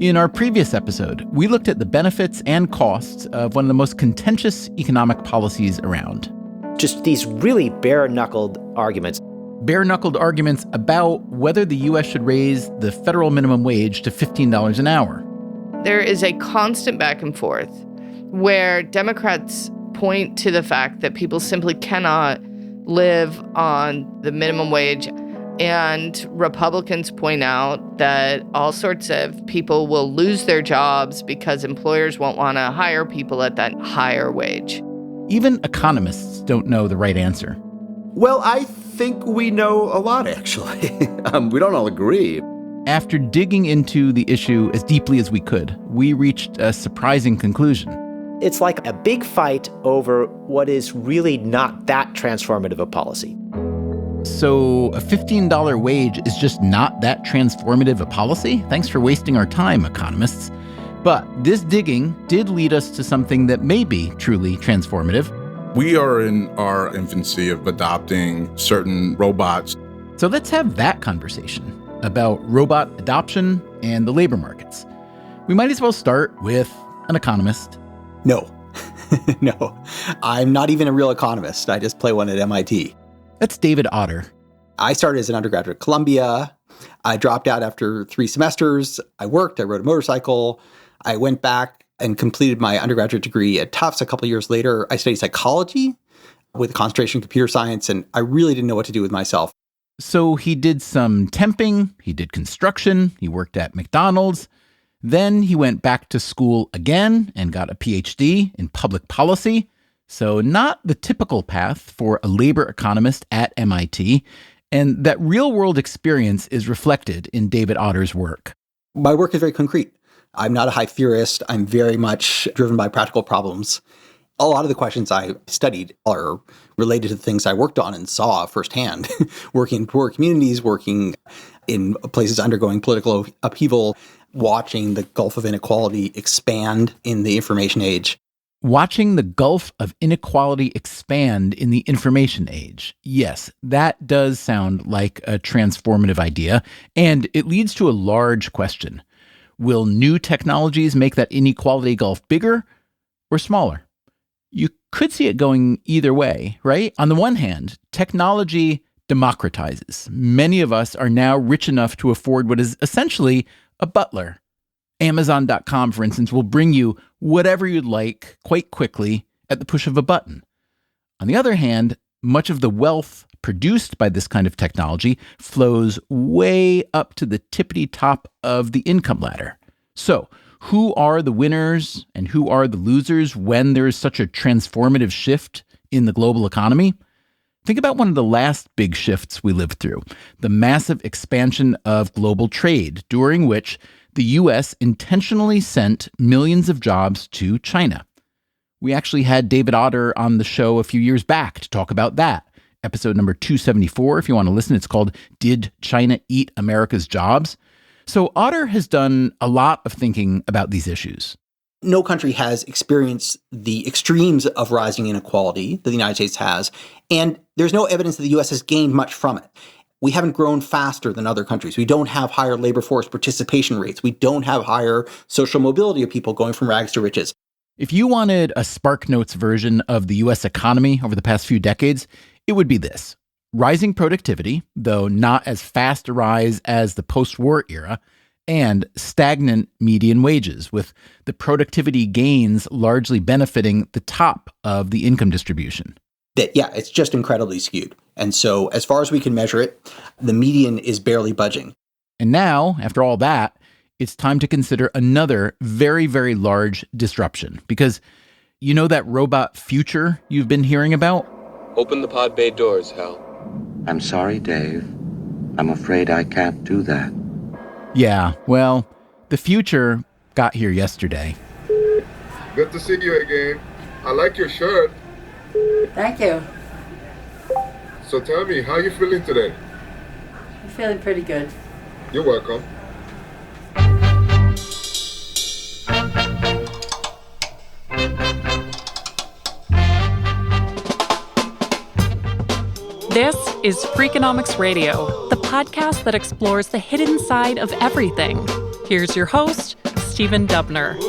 In our previous episode, we looked at the benefits and costs of one of the most contentious economic policies around. Just these really bare-knuckled arguments. Bare-knuckled arguments about whether the U.S. should raise the federal minimum wage to $15 an hour. There is a constant back and forth where Democrats point to the fact that people simply cannot live on the minimum wage, and Republicans point out that all sorts of people will lose their jobs because employers won't want to hire people at that higher wage. Even economists don't know the right answer. Well, I think we know a lot, actually. We don't all agree. After digging into the issue as deeply as we could, we reached a surprising conclusion. It's like a big fight over what is really not that transformative a policy. So a $15 wage is just not that transformative a policy? Thanks for wasting our time, economists. But this digging did lead us to something that may be truly transformative. We are in our infancy of adopting certain robots. So let's have that conversation about robot adoption and the labor markets. We might as well start with an economist. No. No. I'm not even a real economist. I just play one at MIT. That's David Otter. I started as an undergraduate at Columbia. I dropped out after 3 semesters. I worked. I rode a motorcycle. I went back and completed my undergraduate degree at Tufts a couple of years later. I studied psychology with a concentration in computer science, and I really didn't know what to do with myself. So he did some temping, he did construction, he worked at McDonald's. Then he went back to school again and got a PhD in public policy. So not the typical path for a labor economist at MIT. And that real-world experience is reflected in David Otter's work. My work is very concrete. I'm not a high theorist. I'm very much driven by practical problems. A lot of the questions I studied are related to the things I worked on and saw firsthand, working in poor communities, working in places undergoing political upheaval, watching the gulf of inequality expand in the information age. Watching the gulf of inequality expand in the information age. Yes, that does sound like a transformative idea, and it leads to a large question. Will new technologies make that inequality gulf bigger or smaller? You could see it going either way, right? On the one hand, technology democratizes. Many of us are now rich enough to afford what is essentially a butler. Amazon.com, for instance, will bring you whatever you'd like quite quickly at the push of a button. On the other hand, much of the wealth produced by this kind of technology flows way up to the tippity top of the income ladder. So, who are the winners and who are the losers when there is such a transformative shift in the global economy? Think about one of the last big shifts we lived through, the massive expansion of global trade, during which the U.S. intentionally sent millions of jobs to China. We actually had David Otter on the show a few years back to talk about that. Episode number 274, if you want to listen, it's called Did China Eat America's Jobs? So Otter has done a lot of thinking about these issues. No country has experienced the extremes of rising inequality that the United States has, and there's no evidence that the U.S. has gained much from it. We haven't grown faster than other countries. We don't have higher labor force participation rates. We don't have higher social mobility of people going from rags to riches. If you wanted a SparkNotes version of the U.S. economy over the past few decades, it would be this. Rising productivity, though not as fast a rise as the post-war era, and stagnant median wages, with the productivity gains largely benefiting the top of the income distribution. It's just incredibly skewed. And so as far as we can measure it, the median is barely budging. And now, after all that, it's time to consider another very, very large disruption. Because you know that robot future you've been hearing about? Open the pod bay doors, Hal. I'm sorry, Dave. I'm afraid I can't do that. Yeah, well, the future got here yesterday. Good to see you again. I like your shirt. Thank you. So tell me, how are you feeling today? I'm feeling pretty good. You're welcome. This is Freakonomics Radio, the podcast that explores the hidden side of everything. Here's your host, Stephen Dubner.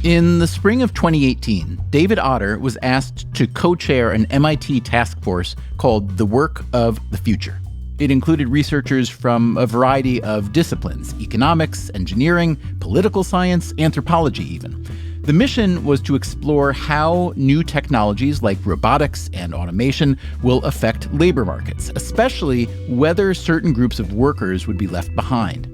In the spring of 2018, David Otter was asked to co-chair an MIT task force called The Work of the Future. It included researchers from a variety of disciplines: economics, engineering, political science, anthropology even. The mission was to explore how new technologies like robotics and automation will affect labor markets, especially whether certain groups of workers would be left behind.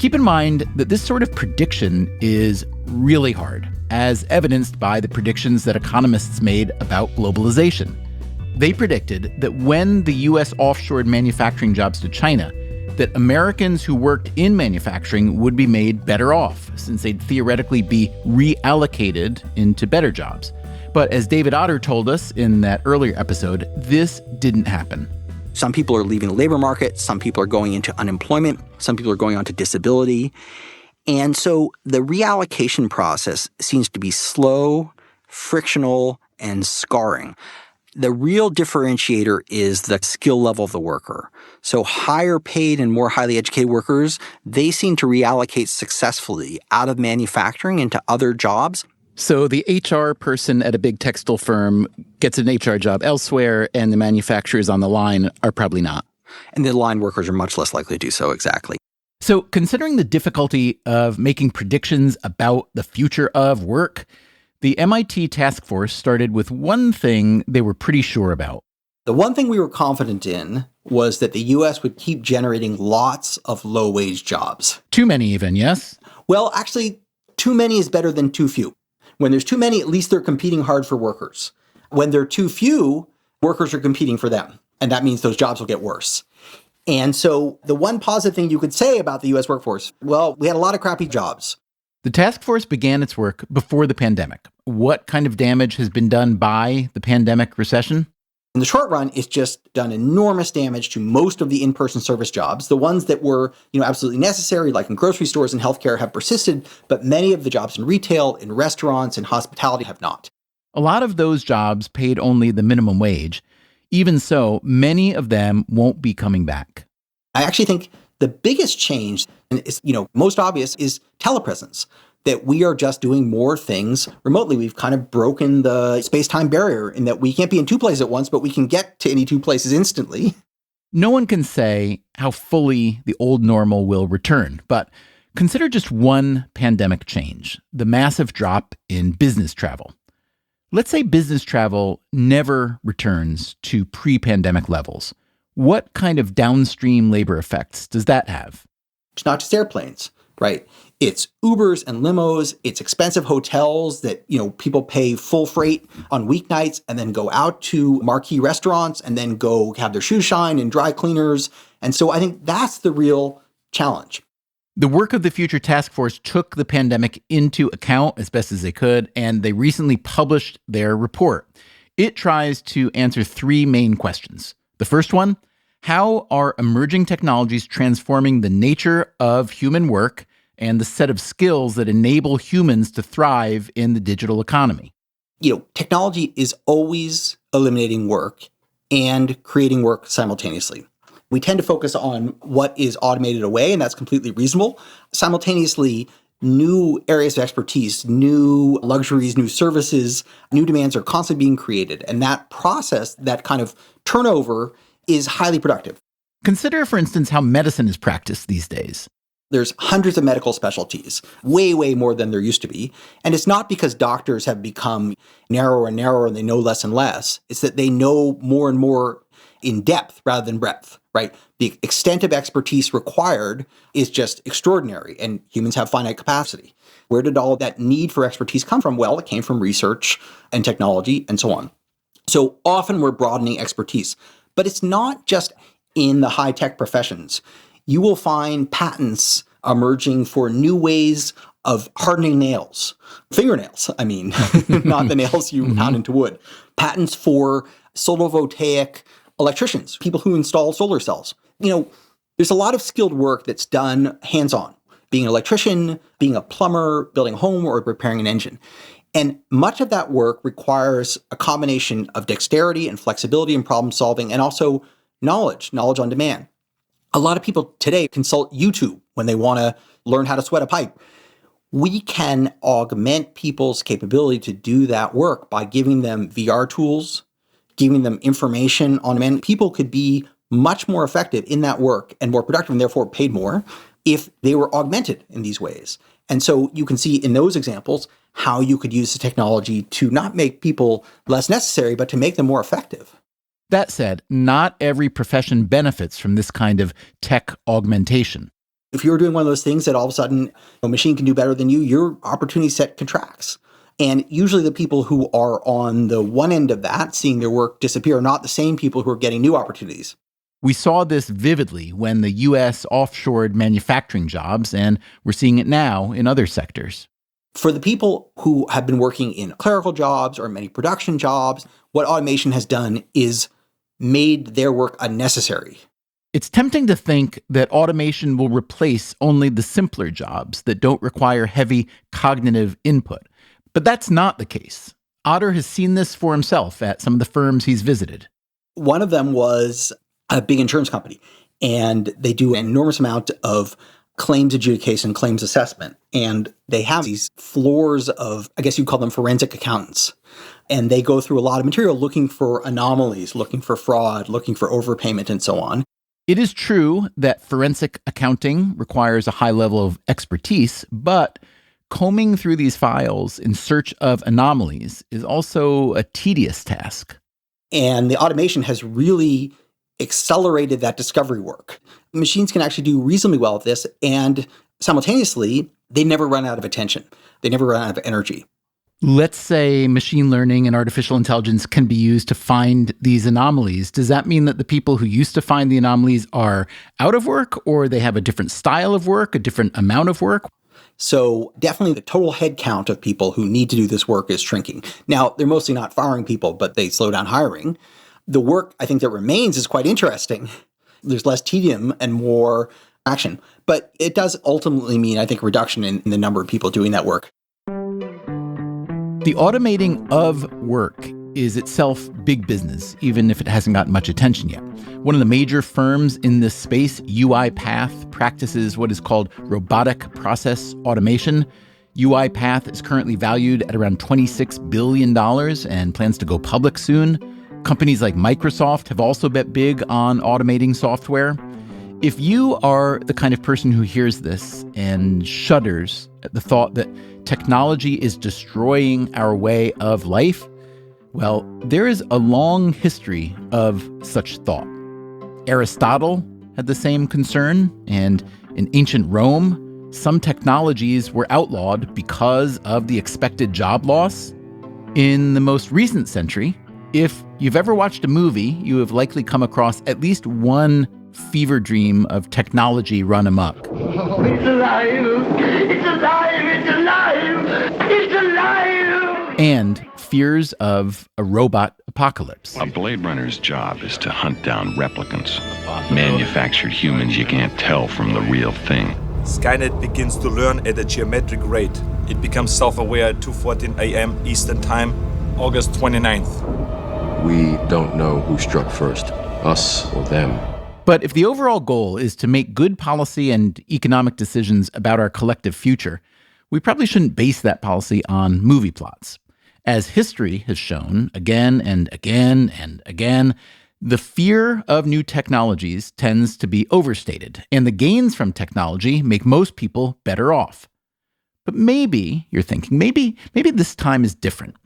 Keep in mind that this sort of prediction is really hard, as evidenced by the predictions that economists made about globalization. They predicted that when the U.S. offshored manufacturing jobs to China, that Americans who worked in manufacturing would be made better off, since they'd theoretically be reallocated into better jobs. But as David Otter told us in that earlier episode, this didn't happen. Some people are leaving the labor market. Some people are going into unemployment. Some people are going on to disability. And so the reallocation process seems to be slow, frictional, and scarring. The real differentiator is the skill level of the worker. So higher paid and more highly educated workers, they seem to reallocate successfully out of manufacturing into other jobs. So the HR person at a big textile firm gets an HR job elsewhere, and the manufacturers on the line are probably not. And the line workers are much less likely to do so, exactly. So considering the difficulty of making predictions about the future of work, the MIT task force started with one thing they were pretty sure about. The one thing we were confident in was that the U.S. would keep generating lots of low-wage jobs. Too many even, yes? Well, actually, too many is better than too few. When there's too many, at least they're competing hard for workers. When there are too few, workers are competing for them. And that means those jobs will get worse. And so the one positive thing you could say about the U.S. workforce, well, we had a lot of crappy jobs. The task force began its work before the pandemic. What kind of damage has been done by the pandemic recession? In the short run, it's just done enormous damage to most of the in-person service jobs. The ones that were, absolutely necessary, like in grocery stores and healthcare, have persisted, but many of the jobs in retail, in restaurants, and hospitality have not. A lot of those jobs paid only the minimum wage. Even so, many of them won't be coming back. I actually think the biggest change, and is, most obvious, is telepresence. That we are just doing more things remotely. We've kind of broken the space-time barrier in that we can't be in two places at once, but we can get to any two places instantly. No one can say how fully the old normal will return, but consider just one pandemic change: the massive drop in business travel. Let's say business travel never returns to pre-pandemic levels. What kind of downstream labor effects does that have? It's not just airplanes, right? It's Ubers and limos. It's expensive hotels that, people pay full freight on weeknights and then go out to marquee restaurants and then go have their shoes shine in dry cleaners. And so I think that's the real challenge. The Work of the Future task force took the pandemic into account as best as they could, and they recently published their report. It tries to answer three main questions. The first one: how are emerging technologies transforming the nature of human work and the set of skills that enable humans to thrive in the digital economy? Technology is always eliminating work and creating work simultaneously. We tend to focus on what is automated away, and that's completely reasonable. Simultaneously, new areas of expertise, new luxuries, new services, new demands are constantly being created. And that process, that kind of turnover, is highly productive. Consider, for instance, how medicine is practiced these days. There's hundreds of medical specialties, way, way more than there used to be. And it's not because doctors have become narrower and narrower and they know less and less. It's that they know more and more in depth rather than breadth, right? The extent of expertise required is just extraordinary, and humans have finite capacity. Where did all that need for expertise come from? Well, it came from research and technology and so on. So often we're broadening expertise, but it's not just in the high-tech professions. You will find patents emerging for new ways of hardening nails. Fingernails, I mean, not the nails you pound into wood. Patents for photovoltaic electricians, people who install solar cells. There's a lot of skilled work that's done hands-on. Being an electrician, being a plumber, building a home, or repairing an engine. And much of that work requires a combination of dexterity and flexibility and problem solving, and also knowledge on demand. A lot of people today consult YouTube when they want to learn how to sweat a pipe. We can augment people's capability to do that work by giving them VR tools, giving them information on demand. People could be much more effective in that work and more productive, and therefore paid more, if they were augmented in these ways. And so you can see in those examples how you could use the technology to not make people less necessary, but to make them more effective. That said, not every profession benefits from this kind of tech augmentation. If you're doing one of those things that all of a sudden a machine can do better than you, your opportunity set contracts. And usually the people who are on the one end of that, seeing their work disappear, are not the same people who are getting new opportunities. We saw this vividly when the U.S. offshored manufacturing jobs, and we're seeing it now in other sectors. For the people who have been working in clerical jobs or many production jobs, what automation has done is made their work unnecessary. It's tempting to think that automation will replace only the simpler jobs that don't require heavy cognitive input. But that's not the case. Otter has seen this for himself at some of the firms he's visited. One of them was a big insurance company, and they do an enormous amount of claims adjudication, claims assessment. And they have these floors of, I guess you'd call them forensic accountants. And they go through a lot of material looking for anomalies, looking for fraud, looking for overpayment, and so on. It is true that forensic accounting requires a high level of expertise, but combing through these files in search of anomalies is also a tedious task. And the automation has really accelerated that discovery work. Machines can actually do reasonably well at this, and simultaneously, they never run out of attention. They never run out of energy. Let's say machine learning and artificial intelligence can be used to find these anomalies. Does that mean that the people who used to find the anomalies are out of work, or they have a different style of work, a different amount of work? So definitely the total head count of people who need to do this work is shrinking. Now, they're mostly not firing people, but they slow down hiring. The work, I think, that remains is quite interesting. There's less tedium and more action. But it does ultimately mean, I think, a reduction in the number of people doing that work. The automating of work is itself big business, even if it hasn't gotten much attention yet. One of the major firms in this space, UiPath, practices what is called robotic process automation. UiPath is currently valued at around $26 billion and plans to go public soon. Companies like Microsoft have also bet big on automating software. If you are the kind of person who hears this and shudders at the thought that technology is destroying our way of life, well, there is a long history of such thought. Aristotle had the same concern, and in ancient Rome, some technologies were outlawed because of the expected job loss. In the most recent century, if you've ever watched a movie, you have likely come across at least one fever dream of technology run amok. Oh, it's alive! It's alive! It's alive! It's alive! And fears of a robot apocalypse. A Blade Runner's job is to hunt down replicants, manufactured humans you can't tell from the real thing. Skynet begins to learn at a geometric rate. It becomes self-aware at 2:14 a.m. Eastern Time, August 29th. We don't know who struck first, us or them. But if the overall goal is to make good policy and economic decisions about our collective future, we probably shouldn't base that policy on movie plots. As history has shown again and again and again, the fear of new technologies tends to be overstated, and the gains from technology make most people better off. But maybe, you're thinking, maybe this time is different.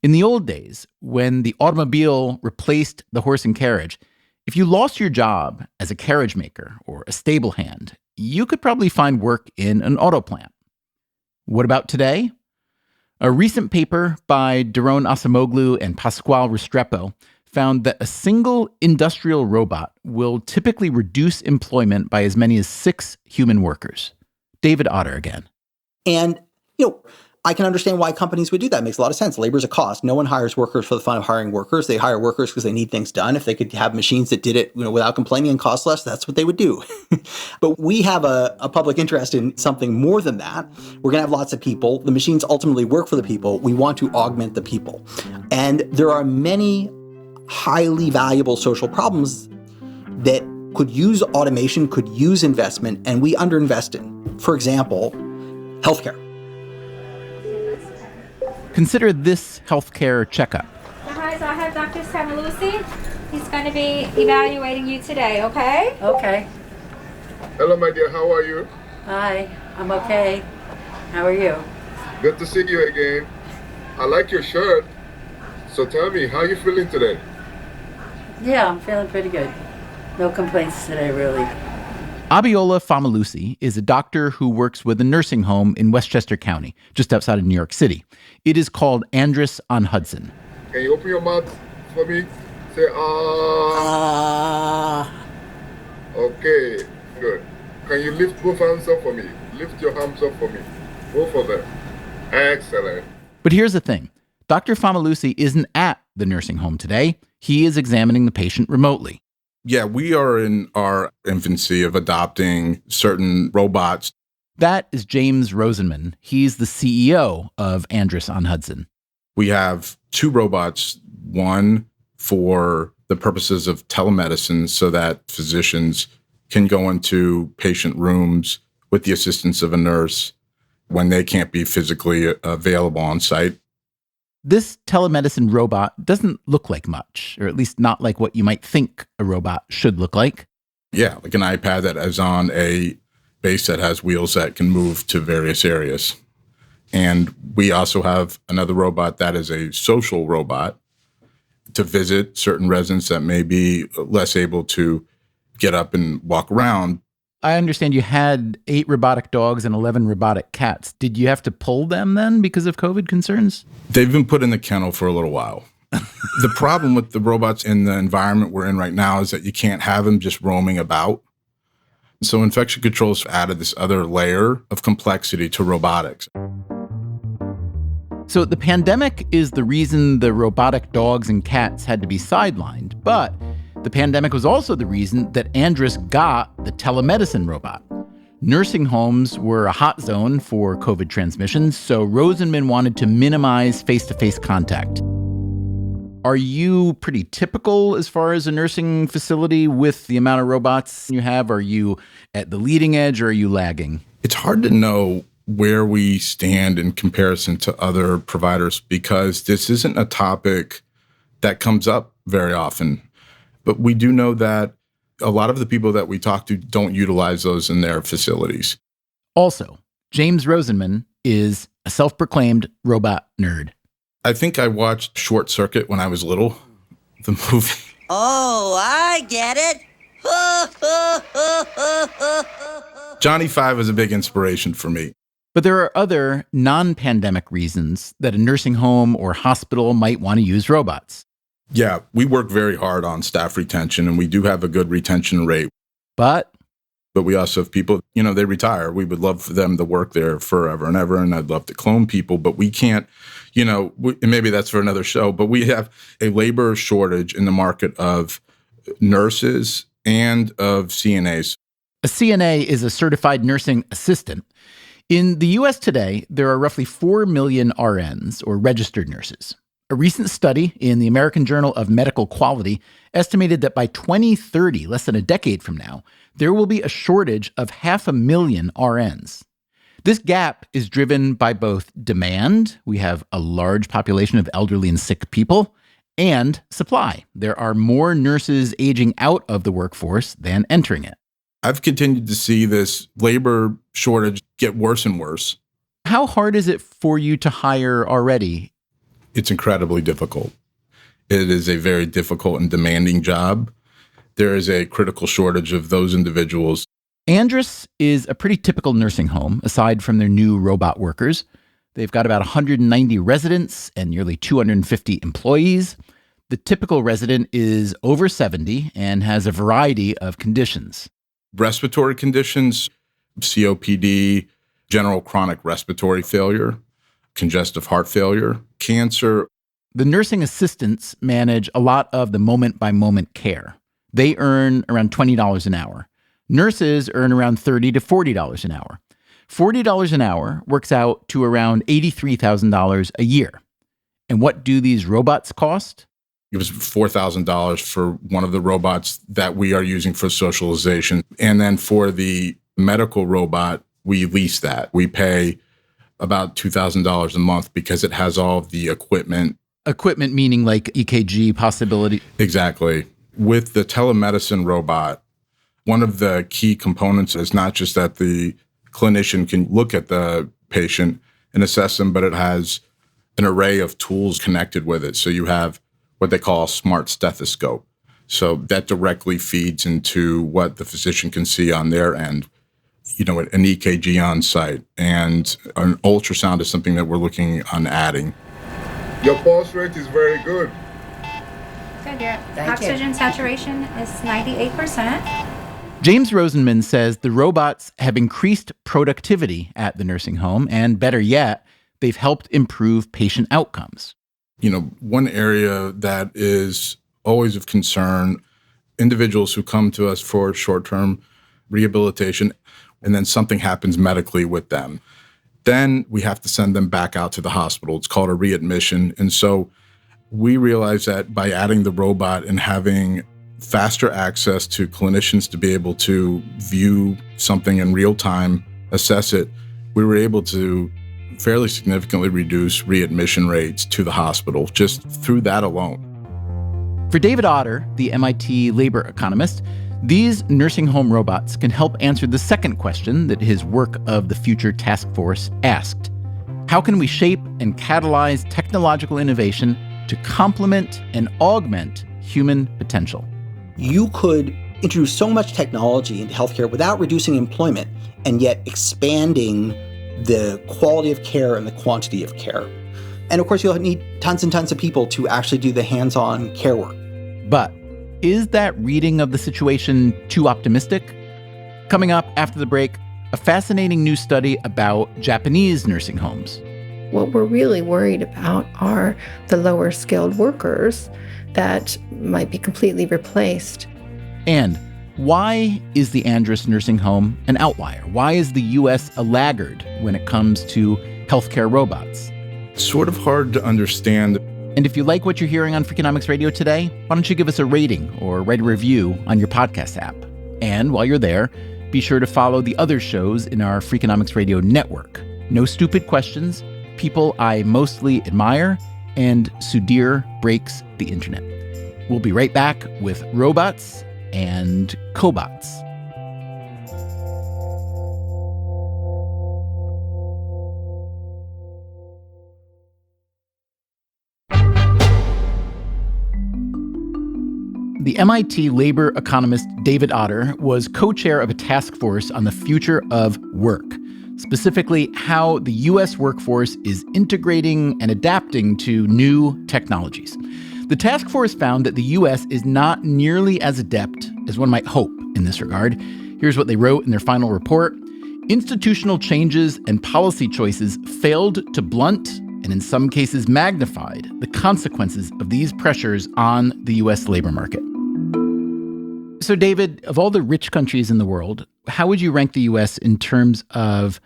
In the old days, when the automobile replaced the horse and carriage, if you lost your job as a carriage maker or a stable hand, you could probably find work in an auto plant. What about today? A recent paper by Daron Acemoglu and Pasquale Restrepo found that a single industrial robot will typically reduce employment by as many as 6 human workers. David Otter again. And, I can understand why companies would do that. It makes a lot of sense. Labor is a cost. No one hires workers for the fun of hiring workers. They hire workers because they need things done. If they could have machines that did it, without complaining and cost less, that's what they would do. But we have a public interest in something more than that. We're going to have lots of people. The machines ultimately work for the people. We want to augment the people. And there are many highly valuable social problems that could use automation, could use investment, and we underinvest in. For example, healthcare. Consider this healthcare checkup. Hi, so I have Dr. Samalusi. He's going to be evaluating you today, okay? Okay. Hello, my dear. How are you? Hi, I'm okay. How are you? Good to see you again. I like your shirt. So tell me, how are you feeling today? Yeah, I'm feeling pretty good. No complaints today, really. Abiola Famalusi is a doctor who works with a nursing home in Westchester County, just outside of New York City. It is called Andrus on Hudson. Can you open your mouth for me? Say, ah. Okay, good. Can you lift both hands up for me? Lift your hands up for me. Both of them. Excellent. But here's the thing. Dr. Famalusi isn't at the nursing home today. He is examining the patient remotely. Yeah, we are in our infancy of adopting certain robots. That is James Rosenman. He's the CEO of Andrus on Hudson. We have 2 robots, one for the purposes of telemedicine so that physicians can go into patient rooms with the assistance of a nurse when they can't be physically available on site. This telemedicine robot doesn't look like much, or at least not like what you might think a robot should look like. Yeah, like an iPad that is on a base that has wheels that can move to various areas. And we also have another robot that is a social robot to visit certain residents that may be less able to get up and walk around. I understand you had 8 robotic dogs and 11 robotic cats. Did you have to pull them then because of COVID concerns? They've been put in the kennel for a little while. The problem with the robots in the environment we're in right now is that you can't have them just roaming about. So infection control's added this other layer of complexity to robotics. So the pandemic is the reason the robotic dogs and cats had to be sidelined, but the pandemic was also the reason that Andrus got the telemedicine robot. Nursing homes were a hot zone for COVID transmissions, so Rosenman wanted to minimize face-to-face contact. Are you pretty typical as far as a nursing facility with the amount of robots you have? Are you at the leading edge or are you lagging? It's hard to know where we stand in comparison to other providers because this isn't a topic that comes up very often. But we do know that a lot of the people that we talk to don't utilize those in their facilities. Also, James Rosenman is a self-proclaimed robot nerd. I think I watched Short Circuit when I was little, the movie. Oh, I get it. Johnny Five was a big inspiration for me. But there are other non-pandemic reasons that a nursing home or hospital might want to use robots. Yeah, we work very hard on staff retention, and we do have a good retention rate. But we also have people, they retire. We would love for them to work there forever and ever, and I'd love to clone people, but we can't, maybe that's for another show, but we have a labor shortage in the market of nurses and of CNAs. A CNA is a certified nursing assistant. In the U.S. today, there are roughly 4 million RNs, or registered nurses. A recent study in the American Journal of Medical Quality estimated that by 2030, less than a decade from now, there will be a shortage of 500,000 RNs. This gap is driven by both demand, we have a large population of elderly and sick people, and supply. There are more nurses aging out of the workforce than entering it. I've continued to see this labor shortage get worse and worse. How hard is it for you to hire already? It's incredibly difficult. It is a very difficult and demanding job. There is a critical shortage of those individuals. Andrus is a pretty typical nursing home, aside from their new robot workers. They've got about 190 residents and nearly 250 employees. The typical resident is over 70 and has a variety of conditions. Respiratory conditions, COPD, general chronic respiratory failure, congestive heart failure, cancer. The nursing assistants manage a lot of the moment-by-moment care. They earn around $20 an hour. Nurses earn around $30 to $40 an hour. $40 an hour works out to around $83,000 a year. And what do these robots cost? It was $4,000 for one of the robots that we are using for socialization. And then for the medical robot, we lease that. We pay about $2,000 a month because it has all of the equipment. Equipment meaning like EKG possibility? Exactly. With the telemedicine robot, one of the key components is not just that the clinician can look at the patient and assess them, but it has an array of tools connected with it. So you have what they call a smart stethoscope. So that directly feeds into what the physician can see on their end. You know, an EKG on site, and an ultrasound is something that we're looking on adding. Your pulse rate is very good. Good. Your oxygen saturation is 98%. James Rosenman says the robots have increased productivity at the nursing home, and better yet, they've helped improve patient outcomes. You know, one area that is always of concern, individuals who come to us for short-term rehabilitation, and then something happens medically with them. Then we have to send them back out to the hospital. It's called a readmission. And so we realize that by adding the robot and having faster access to clinicians to be able to view something in real time, assess it, we were able to fairly significantly reduce readmission rates to the hospital just through that alone. For David Otter, the MIT labor economist, these nursing home robots can help answer the second question that his Work of the Future task force asked. How can we shape and catalyze technological innovation to complement and augment human potential? You could introduce so much technology into healthcare without reducing employment and yet expanding the quality of care and the quantity of care. And of course, you'll need tons and tons of people to actually do the hands-on care work. But is that reading of the situation too optimistic? Coming up after the break, a fascinating new study about Japanese nursing homes. What we're really worried about are the lower skilled workers that might be completely replaced. And why is the Andrus nursing home an outlier? Why is the U.S. a laggard when it comes to healthcare robots? It's sort of hard to understand. And if you like what you're hearing on Freakonomics Radio today, why don't you give us a rating or write a review on your podcast app? And while you're there, be sure to follow the other shows in our Freakonomics Radio network. No Stupid Questions, People I Mostly Admire, and Sudhir Breaks the Internet. We'll be right back with robots and cobots. The MIT labor economist David Otter was co-chair of a task force on the future of work, specifically how the U.S. workforce is integrating and adapting to new technologies. The task force found that the U.S. is not nearly as adept as one might hope in this regard. Here's what they wrote in their final report. Institutional changes and policy choices failed to blunt and in some cases magnified the consequences of these pressures on the U.S. labor market. So, David, of all the rich countries in the world, how would you rank the U.S. in terms of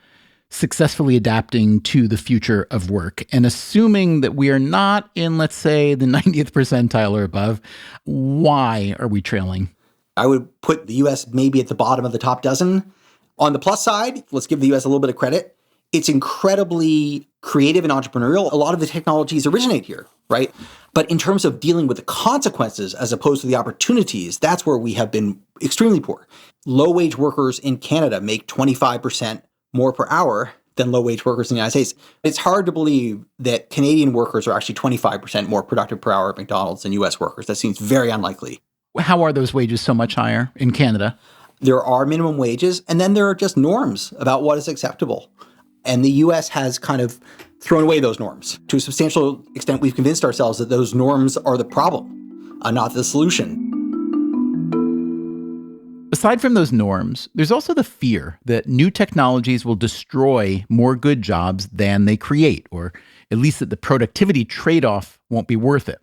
successfully adapting to the future of work? And assuming that we are not in, let's say, the 90th percentile or above, why are we trailing? I would put the U.S. maybe at the bottom of the top dozen. On the plus side, let's give the U.S. a little bit of credit. It's incredibly creative and entrepreneurial. A lot of the technologies originate here, right? But in terms of dealing with the consequences as opposed to the opportunities, that's where we have been extremely poor. Low-wage workers in Canada make 25% more per hour than low-wage workers in the United States. It's hard to believe that Canadian workers are actually 25% more productive per hour at McDonald's than U.S. workers. That seems very unlikely. How are those wages so much higher in Canada? There are minimum wages, and then there are just norms about what is acceptable. And the U.S. has kind of thrown away those norms. To a substantial extent, we've convinced ourselves that those norms are the problem, not the solution. aside from those norms, there's also the fear that new technologies will destroy more good jobs than they create, or at least that the productivity trade-off won't be worth it.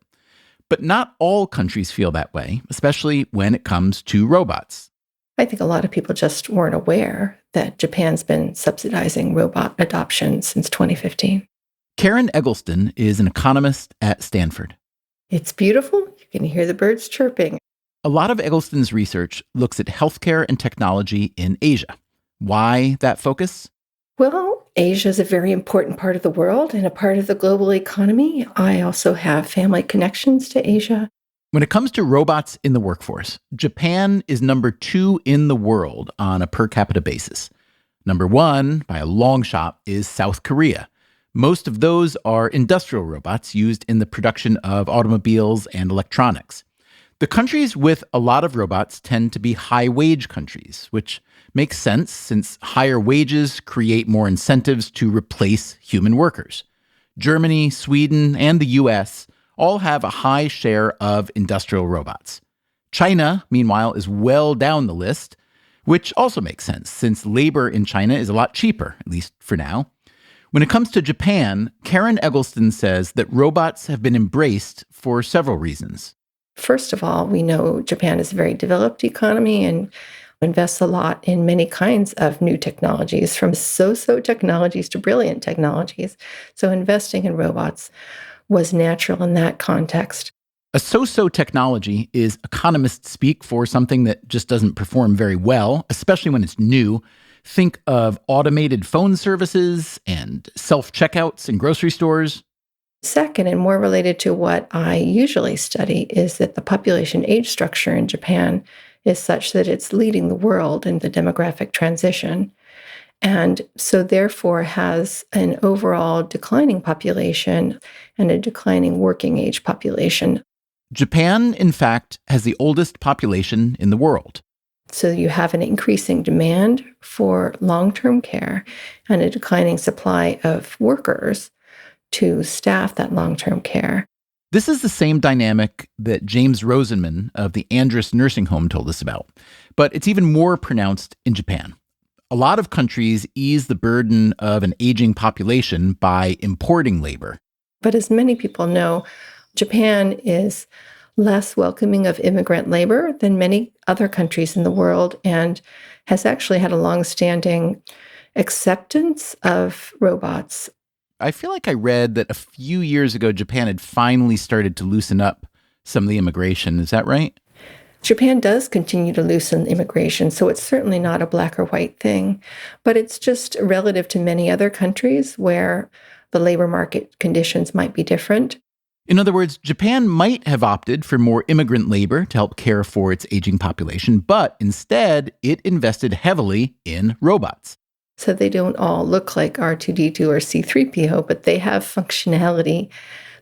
But not all countries feel that way, especially when it comes to robots. I think a lot of people just weren't aware that Japan's been subsidizing robot adoption since 2015. Karen Eggleston is an economist at Stanford. It's beautiful. You can hear the birds chirping. A lot of Eggleston's research looks at healthcare and technology in Asia. Why that focus? Well, Asia is a very important part of the world and a part of the global economy. I also have family connections to Asia. When it comes to robots in the workforce, Japan is number 2 in the world on a per capita basis. Number 1, by a long shot, is South Korea. Most of those are industrial robots used in the production of automobiles and electronics. The countries with a lot of robots tend to be high-wage countries, which makes sense since higher wages create more incentives to replace human workers. Germany, Sweden, and the US all have a high share of industrial robots. China, meanwhile, is well down the list, which also makes sense since labor in China is a lot cheaper, at least for now. When it comes to Japan, Karen Eggleston says that robots have been embraced for several reasons. First of all, we know Japan is a very developed economy and invests a lot in many kinds of new technologies, from so-so technologies to brilliant technologies. So investing in robots was natural in that context. A so-so technology is economists speak for something that just doesn't perform very well, especially when it's new. Think of automated phone services and self-checkouts in grocery stores. Second, and more related to what I usually study, is that the population age structure in Japan is such that it's leading the world in the demographic transition. And so therefore has an overall declining population and a declining working age population. Japan, in fact, has the oldest population in the world. So you have an increasing demand for long-term care and a declining supply of workers to staff that long-term care. This is the same dynamic that James Rosenman of the Andrus Nursing Home told us about, but it's even more pronounced in Japan. A lot of countries ease the burden of an aging population by importing labor. But as many people know, Japan is less welcoming of immigrant labor than many other countries in the world and has actually had a long-standing acceptance of robots. I feel like I read that a few years ago, Japan had finally started to loosen up some of the immigration. Is that right? Japan does continue to loosen immigration, so it's certainly not a black or white thing, but it's just relative to many other countries where the labor market conditions might be different. In other words, Japan might have opted for more immigrant labor to help care for its aging population, but instead it invested heavily in robots. So they don't all look like R2-D2 or C3PO, but they have functionality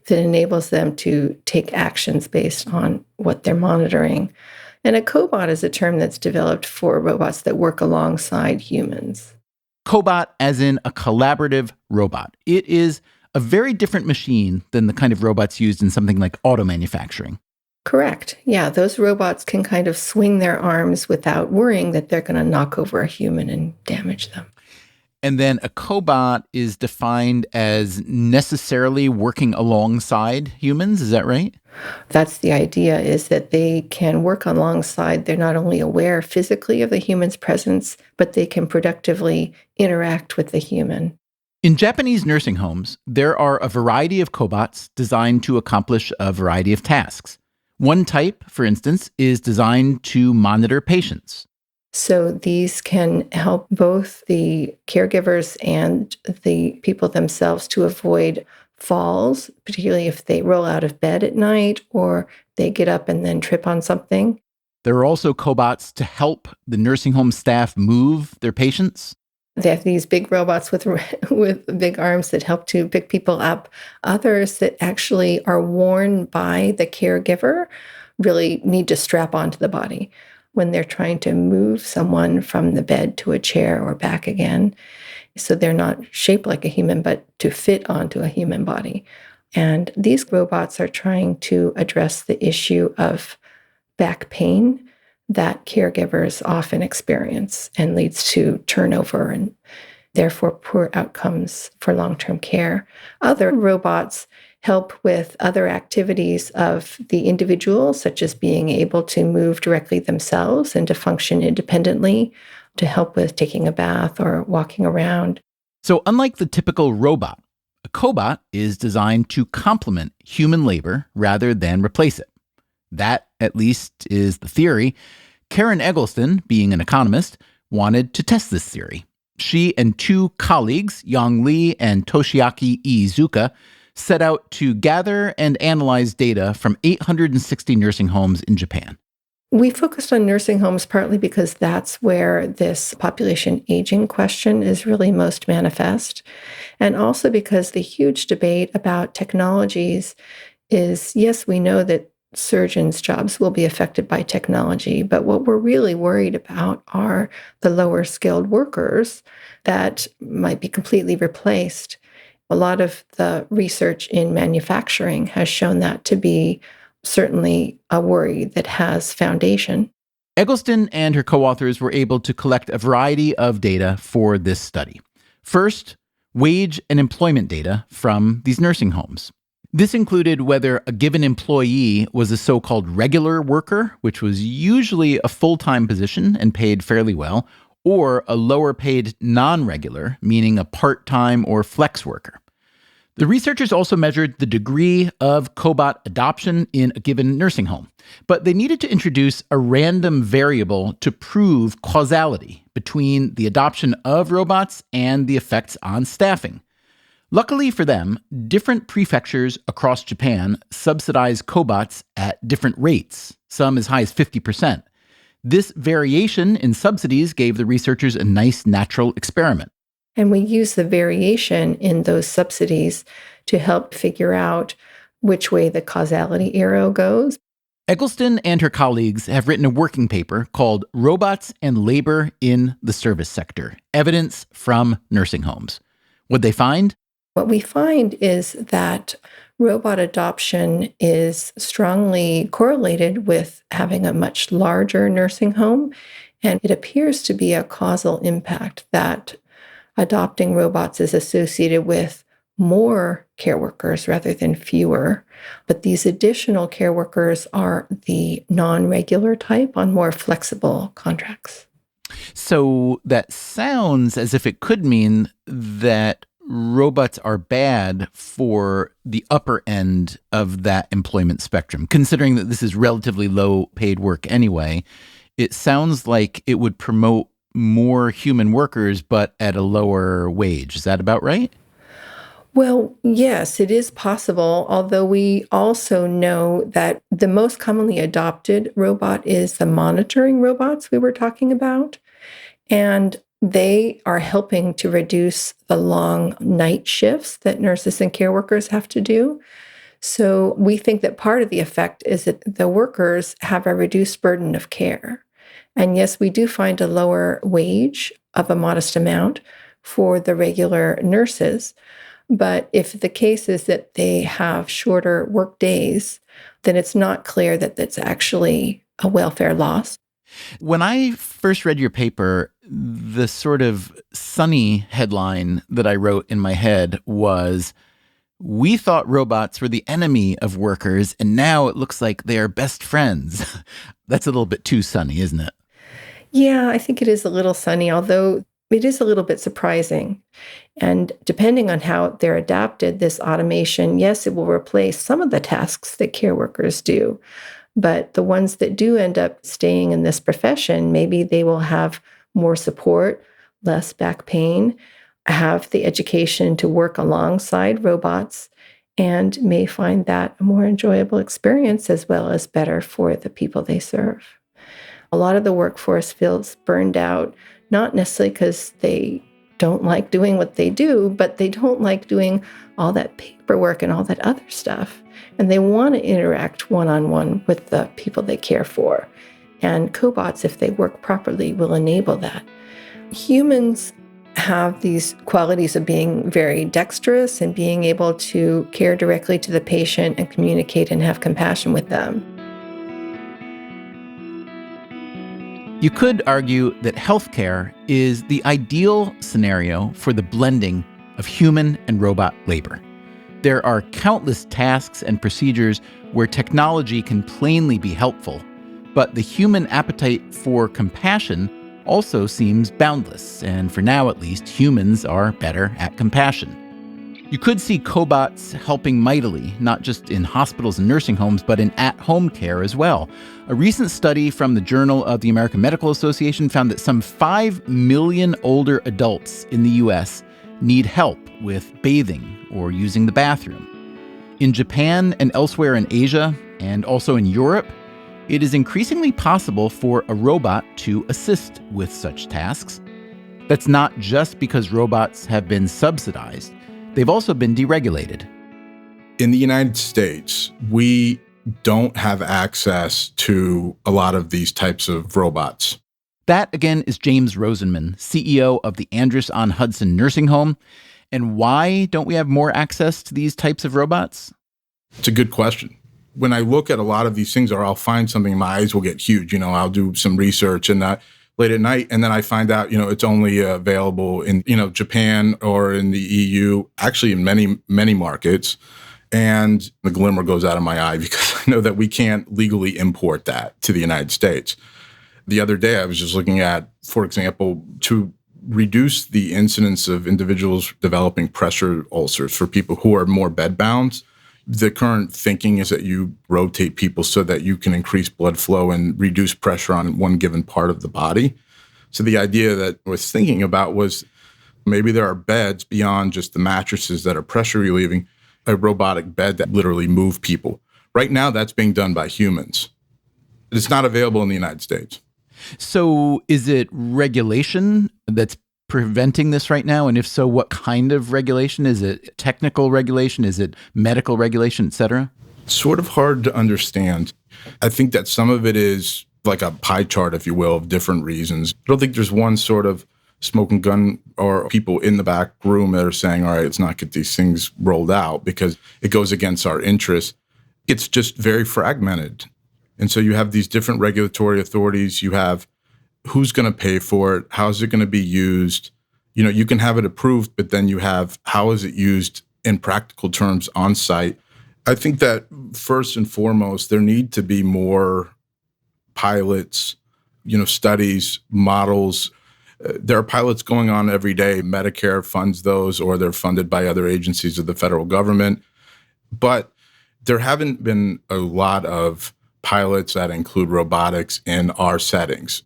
that enables them to take actions based on what they're monitoring. And a cobot is a term that's developed for robots that work alongside humans. Cobot as in a collaborative robot. It is a very different machine than the kind of robots used in something like auto manufacturing. Correct. Yeah, those robots can kind of swing their arms without worrying that they're going to knock over a human and damage them. And then a cobot is defined as necessarily working alongside humans. Is that right? That's the idea, is that they can work alongside. They're not only aware physically of the human's presence, but they can productively interact with the human. In Japanese nursing homes, there are a variety of cobots designed to accomplish a variety of tasks. One type, for instance, is designed to monitor patients. So these can help both the caregivers and the people themselves to avoid falls, particularly if they roll out of bed at night or they get up and then trip on something. There are also cobots to help the nursing home staff move their patients. They have these big robots with big arms that help to pick people up. Others that actually are worn by the caregiver really need to strap onto the body when they're trying to move someone from the bed to a chair or back again. So they're not shaped like a human, but to fit onto a human body. And these robots are trying to address the issue of back pain that caregivers often experience and leads to turnover and therefore poor outcomes for long-term care. Other robots help with other activities of the individual, such as being able to move directly themselves and to function independently, to help with taking a bath or walking around. So unlike the typical robot, a cobot is designed to complement human labor rather than replace it. That, at least, is the theory. Karen Eggleston, being an economist, wanted to test this theory. She and two colleagues, Yang Li and Toshiaki Iizuka, set out to gather and analyze data from 860 nursing homes in Japan. We focused on nursing homes partly because that's where this population aging question is really most manifest, and also because the huge debate about technologies is, yes, we know that surgeons' jobs will be affected by technology, but what we're really worried about are the lower skilled workers that might be completely replaced. A lot of the research in manufacturing has shown that to be certainly a worry that has foundation. Eggleston and her co-authors were able to collect a variety of data for this study. First, wage and employment data from these nursing homes. This included whether a given employee was a so-called regular worker, which was usually a full-time position and paid fairly well, or a lower-paid non-regular, meaning a part-time or flex worker. The researchers also measured the degree of cobot adoption in a given nursing home, but they needed to introduce a random variable to prove causality between the adoption of robots and the effects on staffing. Luckily for them, different prefectures across Japan subsidize cobots at different rates, some as high as 50%. This variation in subsidies gave the researchers a nice natural experiment. And we use the variation in those subsidies to help figure out which way the causality arrow goes. Eggleston and her colleagues have written a working paper called Robots and Labor in the Service Sector, Evidence from Nursing Homes. What'd they find? What we find is that robot adoption is strongly correlated with having a much larger nursing home, and it appears to be a causal impact that adopting robots is associated with more care workers rather than fewer. But these additional care workers are the non-regular type on more flexible contracts. So that sounds as if it could mean that robots are bad for the upper end of that employment spectrum. Considering that this is relatively low paid work anyway, it sounds like it would promote more human workers, but at a lower wage. Is that about right? Well, yes, it is possible, although we also know that the most commonly adopted robot is the monitoring robots we were talking about. And they are helping to reduce the long night shifts that nurses and care workers have to do. So we think that part of the effect is that the workers have a reduced burden of care. And yes, we do find a lower wage of a modest amount for the regular nurses. But if the case is that they have shorter work days, then it's not clear that that's actually a welfare loss. When I first read your paper, the sort of sunny headline that I wrote in my head was, "We thought robots were the enemy of workers, and now it looks like they are best friends." That's a little bit too sunny, isn't it? Yeah, I think it is a little sunny, although it is a little bit surprising. And depending on how they're adapted, this automation, yes, it will replace some of the tasks that care workers do. But the ones that do end up staying in this profession, maybe they will have more support, less back pain, have the education to work alongside robots, and may find that a more enjoyable experience as well as better for the people they serve. A lot of the workforce feels burned out, not necessarily because they don't like doing what they do, but they don't like doing all that paperwork and all that other stuff. And they want to interact one-on-one with the people they care for. And cobots, if they work properly, will enable that. Humans have these qualities of being very dexterous and being able to care directly to the patient and communicate and have compassion with them. You could argue that healthcare is the ideal scenario for the blending of human and robot labor. There are countless tasks and procedures where technology can plainly be helpful, but the human appetite for compassion also seems boundless, and for now at least, humans are better at compassion. You could see cobots helping mightily, not just in hospitals and nursing homes, but in at-home care as well. A recent study from the Journal of the American Medical Association found that some 5 million older adults in the U.S. need help with bathing or using the bathroom. In Japan and elsewhere in Asia, and also in Europe, it is increasingly possible for a robot to assist with such tasks. That's not just because robots have been subsidized. They've also been deregulated. In the United States, we don't have access to a lot of these types of robots. That, again, is James Rosenman, CEO of the Andros-on-Hudson Nursing Home. And why don't we have more access to these types of robots? It's a good question. When I look at a lot of these things, or I'll find something, my eyes will get huge. I'll do some research and late at night, and then I find out, it's only available in, Japan or in the EU, actually in many, many markets. And the glimmer goes out of my eye because I know that we can't legally import that to the United States. The other day, I was just looking at, for example, to reduce the incidence of individuals developing pressure ulcers for people who are more bedbound. The current thinking is that you rotate people so that you can increase blood flow and reduce pressure on one given part of the body. So the idea that I was thinking about was maybe there are beds beyond just the mattresses that are pressure relieving, a robotic bed that literally move people. Right now, that's being done by humans. It's not available in the United States. So is it regulation that's preventing this right now? And if so, what kind of regulation? Is it technical regulation? Is it medical regulation, et cetera? Sort of hard to understand. I think that some of it is like a pie chart, if you will, of different reasons. I don't think there's one sort of smoking gun or people in the back room that are saying, all right, let's not get these things rolled out because it goes against our interests. It's just very fragmented. And so you have these different regulatory authorities. You have who's going to pay for it? How is it going to be used? You can have it approved, but then you have how is it used in practical terms on site? I think that first and foremost, there need to be more pilots, studies, models. There are pilots going on every day. Medicare funds those, or they're funded by other agencies of the federal government. But there haven't been a lot of pilots that include robotics in our settings.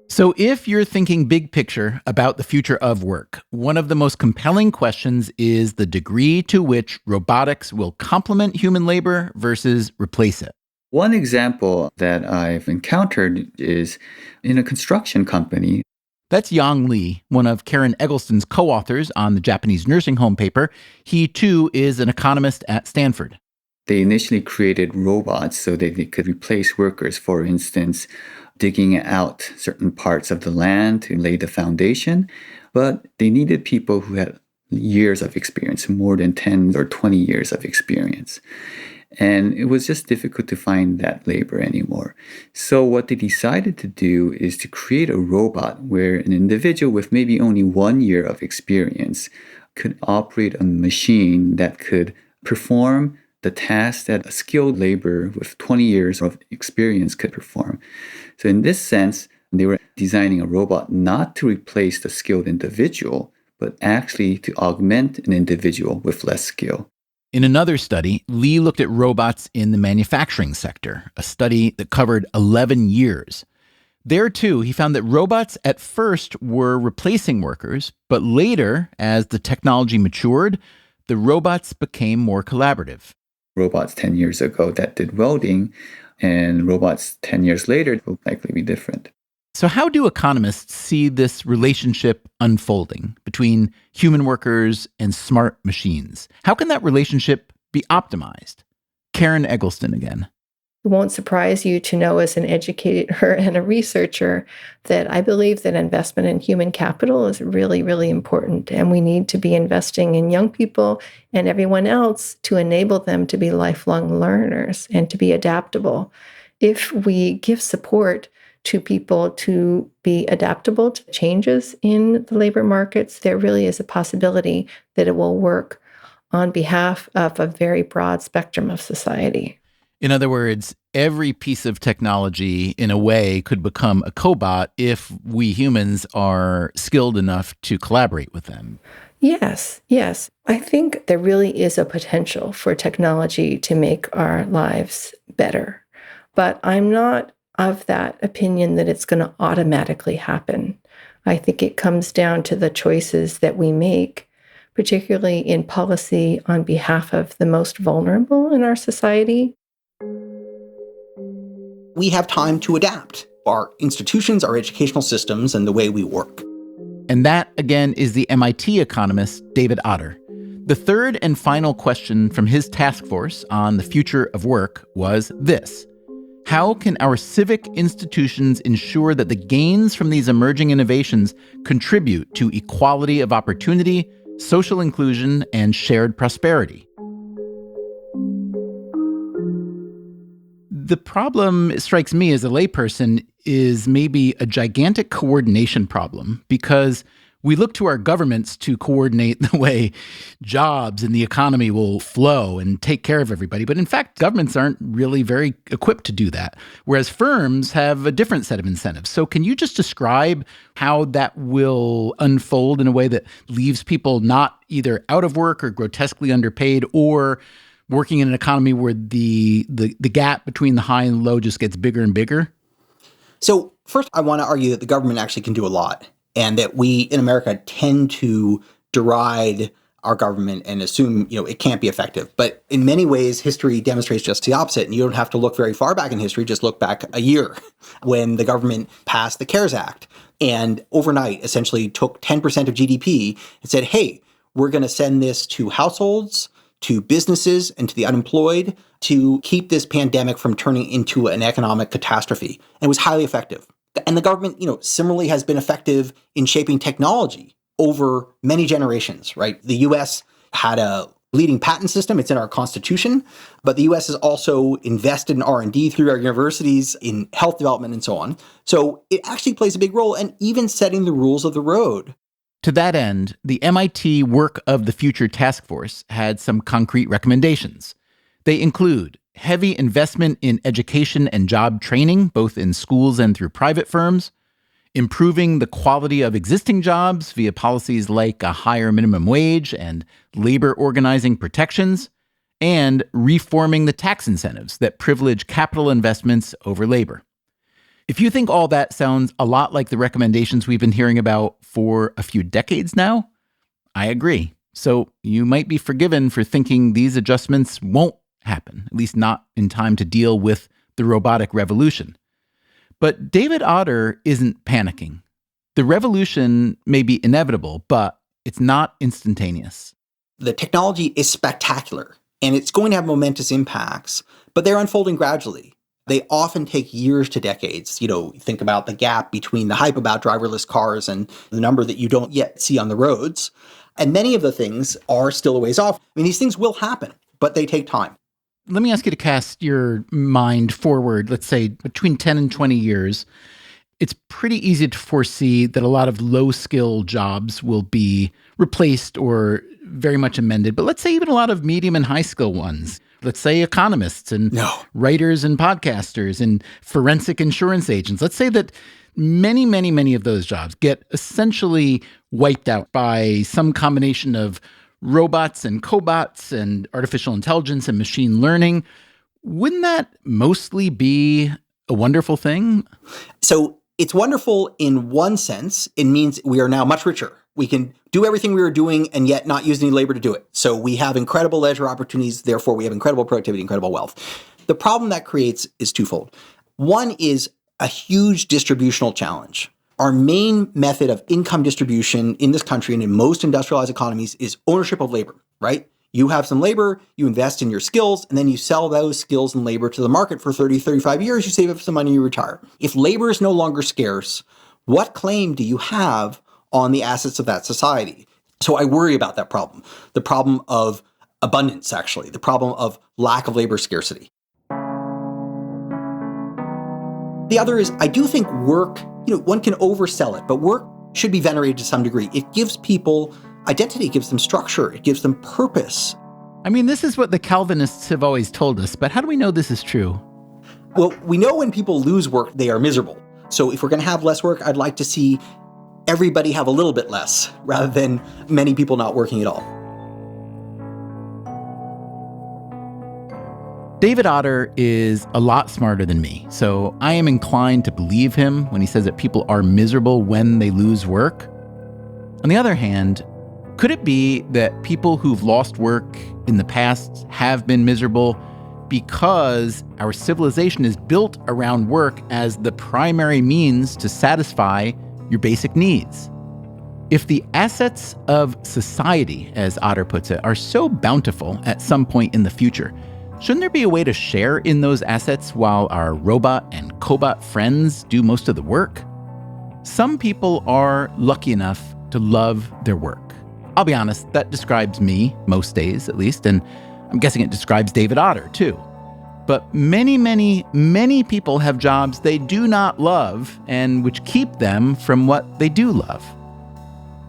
So if you're thinking big picture about the future of work, one of the most compelling questions is the degree to which robotics will complement human labor versus replace it. One example that I've encountered is in a construction company. That's Yang Li, one of Karen Eggleston's co-authors on the Japanese nursing home paper. He, too, is an economist at Stanford. They initially created robots so that they could replace workers, for instance, digging out certain parts of the land to lay the foundation. But they needed people who had years of experience, more than 10 or 20 years of experience. And it was just difficult to find that labor anymore. So what they decided to do is to create a robot where an individual with maybe only 1 year of experience could operate a machine that could perform the task that a skilled laborer with 20 years of experience could perform. So in this sense, they were designing a robot not to replace the skilled individual, but actually to augment an individual with less skill. In another study, Lee looked at robots in the manufacturing sector, a study that covered 11 years. There, too, he found that robots at first were replacing workers, but later, as the technology matured, the robots became more collaborative. Robots 10 years ago that did welding, and robots 10 years later will likely be different. So how do economists see this relationship unfolding between human workers and smart machines? How can that relationship be optimized? Karen Eggleston again. It won't surprise you to know as an educator and a researcher that I believe that investment in human capital is really, really important. And we need to be investing in young people and everyone else to enable them to be lifelong learners and to be adaptable. if we give support to people to be adaptable to changes in the labor markets, there really is a possibility that it will work on behalf of a very broad spectrum of society. In other words, every piece of technology, in a way, could become a cobot if we humans are skilled enough to collaborate with them. Yes, yes. I think there really is a potential for technology to make our lives better. But I'm not of that opinion that it's going to automatically happen. I think it comes down to the choices that we make, particularly in policy on behalf of the most vulnerable in our society. We have time to adapt our institutions, our educational systems, and the way we work. And that, again, is the MIT economist David Otter. The third and final question from his task force on the future of work was this: how can our civic institutions ensure that the gains from these emerging innovations contribute to equality of opportunity, social inclusion, and shared prosperity? The problem, it strikes me as a layperson, is maybe a gigantic coordination problem, because we look to our governments to coordinate the way jobs and the economy will flow and take care of everybody. But in fact, governments aren't really very equipped to do that, whereas firms have a different set of incentives. So can you just describe how that will unfold in a way that leaves people not either out of work or grotesquely underpaid, or working in an economy where the gap between the high and low just gets bigger and bigger? So first, I want to argue that the government actually can do a lot, and that we in America tend to deride our government and assume, it can't be effective. But in many ways, history demonstrates just the opposite. And you don't have to look very far back in history. Just look back a year when the government passed the CARES Act and overnight essentially took 10% of GDP and said, hey, we're going to send this to households, to businesses, and to the unemployed to keep this pandemic from turning into an economic catastrophe. And it was highly effective. And the government, similarly has been effective in shaping technology over many generations, right? The US had a leading patent system. It's in our Constitution. But the US has also invested in R&D through our universities, in health development, and so on. So it actually plays a big role in even setting the rules of the road. To that end, the MIT Work of the Future Task Force had some concrete recommendations. They include heavy investment in education and job training, both in schools and through private firms, improving the quality of existing jobs via policies like a higher minimum wage and labor organizing protections, and reforming the tax incentives that privilege capital investments over labor. If you think all that sounds a lot like the recommendations we've been hearing about for a few decades now, I agree. So you might be forgiven for thinking these adjustments won't happen, at least not in time to deal with the robotic revolution. But David Otter isn't panicking. The revolution may be inevitable, but it's not instantaneous. The technology is spectacular, and it's going to have momentous impacts, but they're unfolding gradually. They often take years to decades. Think about the gap between the hype about driverless cars and the number that you don't yet see on the roads. And many of the things are still a ways off. These things will happen, but they take time. Let me ask you to cast your mind forward, let's say between 10 and 20 years. It's pretty easy to foresee that a lot of low-skill jobs will be replaced or very much amended. But let's say even a lot of medium and high-skill ones. Let's say economists and writers and podcasters and forensic insurance agents. Let's say that many, many, many of those jobs get essentially wiped out by some combination of robots and cobots and artificial intelligence and machine learning. Wouldn't that mostly be a wonderful thing? So it's wonderful in one sense. It means we are now much richer. We can do everything we were doing and yet not use any labor to do it. So we have incredible leisure opportunities. Therefore, we have incredible productivity, incredible wealth. The problem that creates is twofold. One is a huge distributional challenge. Our main method of income distribution in this country and in most industrialized economies is ownership of labor, right? You have some labor, you invest in your skills, and then you sell those skills and labor to the market for 30, 35 years, you save up some money, you retire. If labor is no longer scarce, what claim do you have on the assets of that society? So I worry about that problem. The problem of abundance, actually. The problem of lack of labor scarcity. The other is, I do think work, one can oversell it, but work should be venerated to some degree. It gives people identity, it gives them structure, it gives them purpose. I mean, this is what the Calvinists have always told us, but how do we know this is true? Well, we know when people lose work, they are miserable. So if we're going to have less work, I'd like to see everybody have a little bit less, rather than many people not working at all. David Otter is a lot smarter than me, so I am inclined to believe him when he says that people are miserable when they lose work. On the other hand, could it be that people who've lost work in the past have been miserable because our civilization is built around work as the primary means to satisfy your basic needs? If the assets of society, as Otter puts it, are so bountiful at some point in the future, shouldn't there be a way to share in those assets while our robot and cobot friends do most of the work? Some people are lucky enough to love their work. I'll be honest, that describes me, most days at least, and I'm guessing it describes David Otter too. But many, many, many people have jobs they do not love and which keep them from what they do love.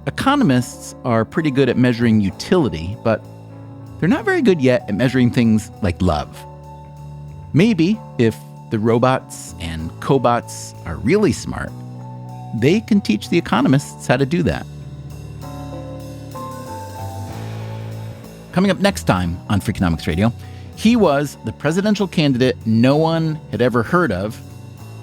Economists are pretty good at measuring utility, but they're not very good yet at measuring things like love. Maybe if the robots and cobots are really smart, they can teach the economists how to do that. Coming up next time on Freakonomics Radio, he was the presidential candidate no one had ever heard of.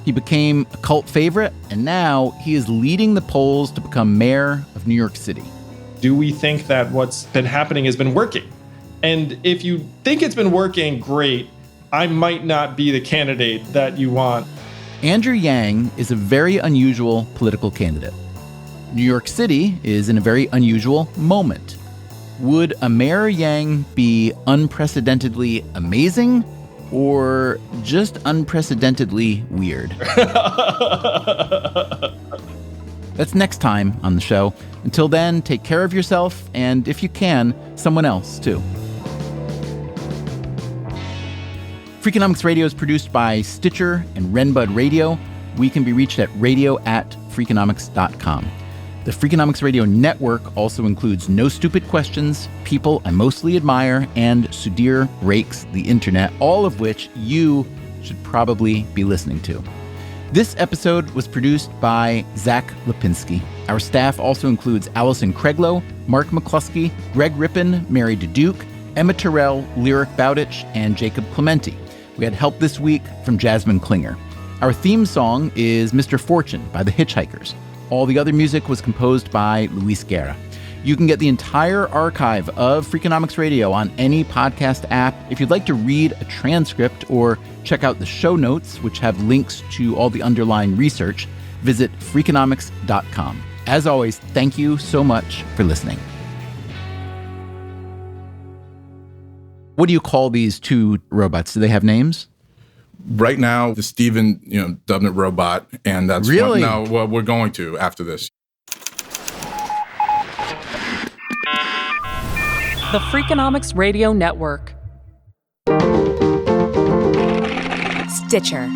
He became a cult favorite, and now he is leading the polls to become mayor of New York City. Do we think that what's been happening has been working? And if you think it's been working, great. I might not be the candidate that you want. Andrew Yang is a very unusual political candidate. New York City is in a very unusual moment. Would a Mayor Yang be unprecedentedly amazing or just unprecedentedly weird? That's next time on the show. Until then, take care of yourself and, if you can, someone else too. Freakonomics Radio is produced by Stitcher and Renbud Radio. We can be reached at radio@freakonomics.com. The Freakonomics Radio network also includes No Stupid Questions, People I Mostly Admire, and Sudhir Rakes the Internet, all of which you should probably be listening to. This episode was produced by Zach Lipinski. Our staff also includes Allison Craiglow, Mark McCluskey, Greg Rippin, Mary DeDuke, Emma Terrell, Lyric Bowditch, and Jacob Clementi. We had help this week from Jasmine Klinger. Our theme song is Mr. Fortune by the Hitchhikers. All the other music was composed by Luis Guerra. You can get the entire archive of Freakonomics Radio on any podcast app. If you'd like to read a transcript or check out the show notes, which have links to all the underlying research, visit Freakonomics.com. As always, thank you so much for listening. What do you call these two robots? Do they have names? Right now, the Steven, Dubner robot, and that's really what we're going to after this. The Freakonomics Radio Network. Stitcher.